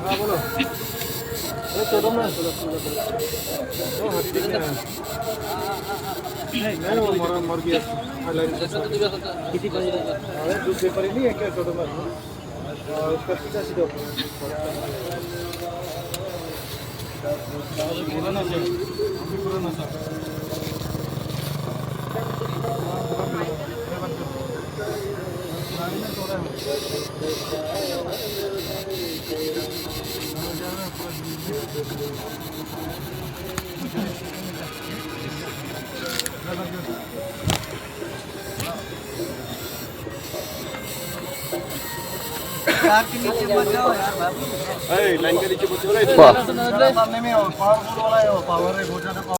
हाँ बोलो। अरे छोड़ो ना। वो हाथी देखने आया। नहीं वो मर गया। किसी पर अरे दूध पेपर ही नहीं है क्या छोड़ो ना। और उसका पीछा सीधो। पुराना सर, पुराना सर। कार के नीचे मत जाओ यार बाबू। लाइन के नीचे मत जाओ। सामने में पावरफुल वाला है, पावर है बहुत ज्यादा।